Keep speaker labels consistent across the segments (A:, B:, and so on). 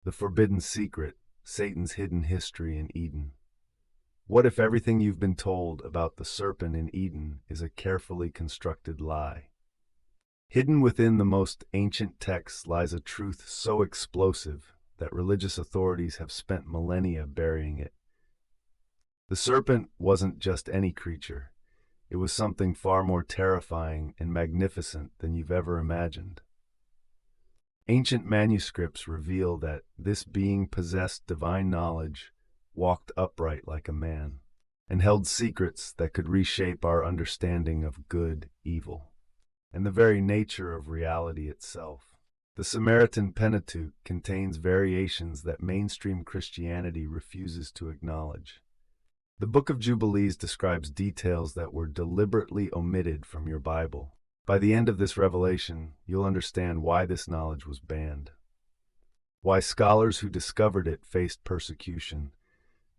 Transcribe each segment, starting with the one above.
A: The forbidden secret, Satan's hidden history in Eden. What if everything you've been told about the serpent in Eden is a carefully constructed lie? Hidden within the most ancient texts lies a truth so explosive that religious authorities have spent millennia burying it. The serpent wasn't just any creature. It was something far more terrifying and magnificent than you've ever imagined. Ancient manuscripts reveal that this being possessed divine knowledge, walked upright like a man, and held secrets that could reshape our understanding of good, evil, and the very nature of reality itself. The Samaritan Pentateuch contains variations that mainstream Christianity refuses to acknowledge. The Book of Jubilees describes details that were deliberately omitted from your Bible. By the end of this revelation, you'll understand why this knowledge was banned, why scholars who discovered it faced persecution,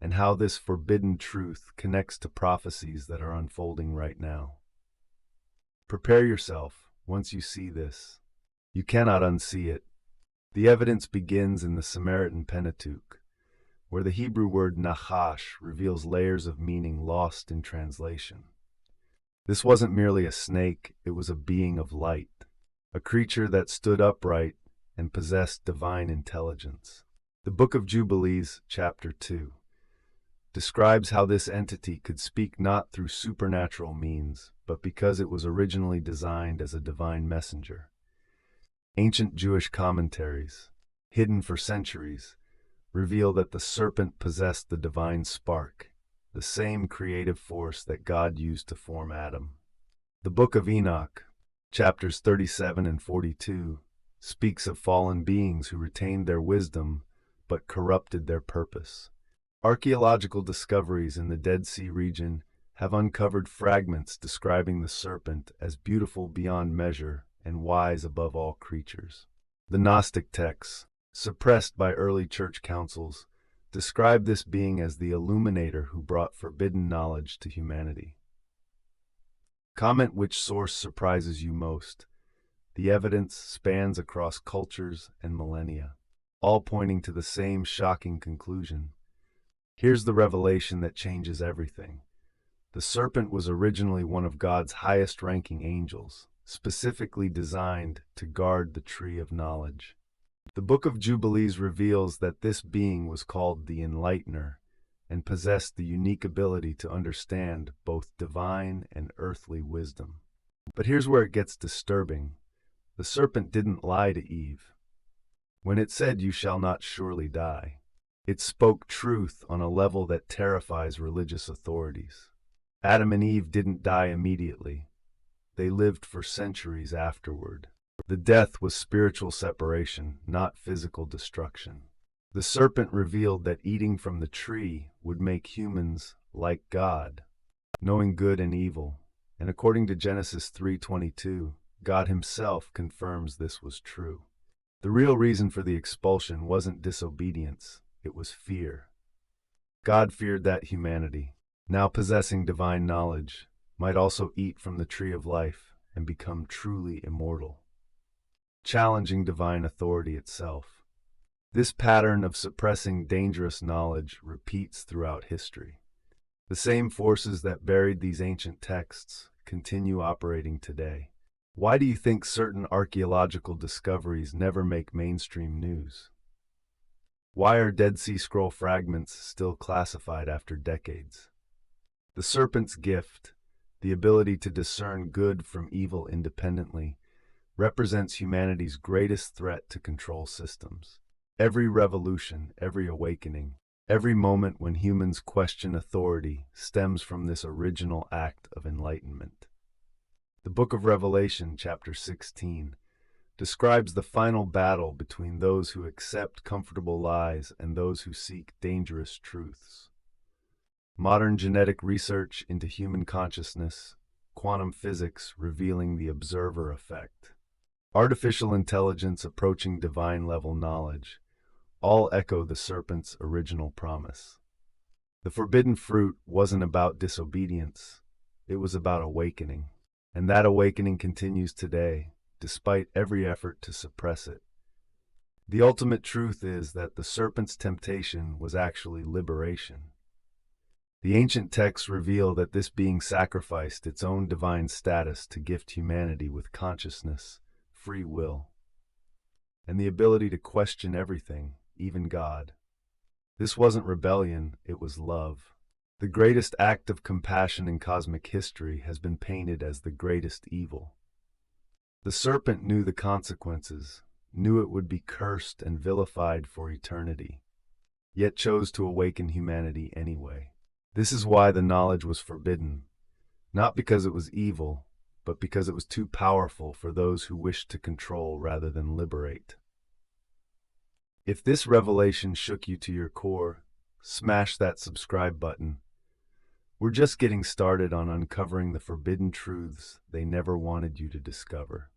A: and how this forbidden truth connects to prophecies that are unfolding right now. Prepare yourself once you see this. You cannot unsee it. The evidence begins in the Samaritan Pentateuch, where the Hebrew word nachash reveals layers of meaning lost in translation. This wasn't merely a snake, it was a being of light, a creature that stood upright and possessed divine intelligence. The Book of Jubilees, chapter 2, describes how this entity could speak not through supernatural means, but because it was originally designed as a divine messenger. Ancient Jewish commentaries, hidden for centuries, reveal that the serpent possessed the divine spark, the same creative force that God used to form Adam. The Book of Enoch, chapters 37 and 42, speaks of fallen beings who retained their wisdom but corrupted their purpose. Archaeological discoveries in the Dead Sea region have uncovered fragments describing the serpent as beautiful beyond measure and wise above all creatures. The Gnostic texts, suppressed by early church councils, describe this being as the illuminator who brought forbidden knowledge to humanity. Comment which source surprises you most. The evidence spans across cultures and millennia, all pointing to the same shocking conclusion. Here's the revelation that changes everything. The serpent was originally one of God's highest-ranking angels, specifically designed to guard the tree of knowledge. The Book of Jubilees reveals that this being was called the Enlightener and possessed the unique ability to understand both divine and earthly wisdom. But here's where it gets disturbing. The serpent didn't lie to Eve. When it said, "You shall not surely die," it spoke truth on a level that terrifies religious authorities. Adam and Eve didn't die immediately. They lived for centuries afterward. The death was spiritual separation, not physical destruction. The serpent revealed that eating from the tree would make humans like God, knowing good and evil. And according to Genesis 3:22, God himself confirms this was true. The real reason for the expulsion wasn't disobedience, it was fear. God feared that humanity, now possessing divine knowledge, might also eat from the tree of life and become truly immortal, challenging divine authority itself. This pattern of suppressing dangerous knowledge repeats throughout history. The same forces that buried these ancient texts continue operating today. Why do you think certain archaeological discoveries never make mainstream news? Why are Dead Sea Scroll fragments still classified after decades? The serpent's gift, the ability to discern good from evil independently, represents humanity's greatest threat to control systems. Every revolution, every awakening, every moment when humans question authority stems from this original act of enlightenment. The Book of Revelation, chapter 16, describes the final battle between those who accept comfortable lies and those who seek dangerous truths. Modern genetic research into human consciousness, quantum physics revealing the observer effect, artificial intelligence approaching divine-level knowledge, all echo the serpent's original promise. The forbidden fruit wasn't about disobedience, it was about awakening. And that awakening continues today, despite every effort to suppress it. The ultimate truth is that the serpent's temptation was actually liberation. The ancient texts reveal that this being sacrificed its own divine status to gift humanity with consciousness, free will, and the ability to question everything, even God. This wasn't rebellion, it was love. The greatest act of compassion in cosmic history has been painted as the greatest evil. The serpent knew the consequences, knew it would be cursed and vilified for eternity, yet chose to awaken humanity anyway. This is why the knowledge was forbidden, not because it was evil, but because it was too powerful for those who wished to control rather than liberate. If this revelation shook you to your core, smash that subscribe button. We're just getting started on uncovering the forbidden truths they never wanted you to discover.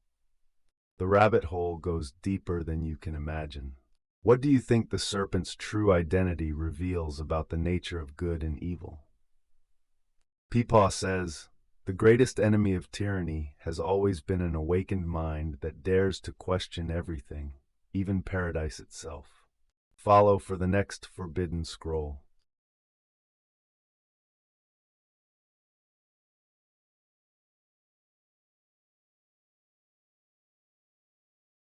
A: The rabbit hole goes deeper than you can imagine. What do you think the serpent's true identity reveals about the nature of good and evil? Peepaw says, "The greatest enemy of tyranny has always been an awakened mind that dares to question everything, even paradise itself." Follow for the next forbidden scroll.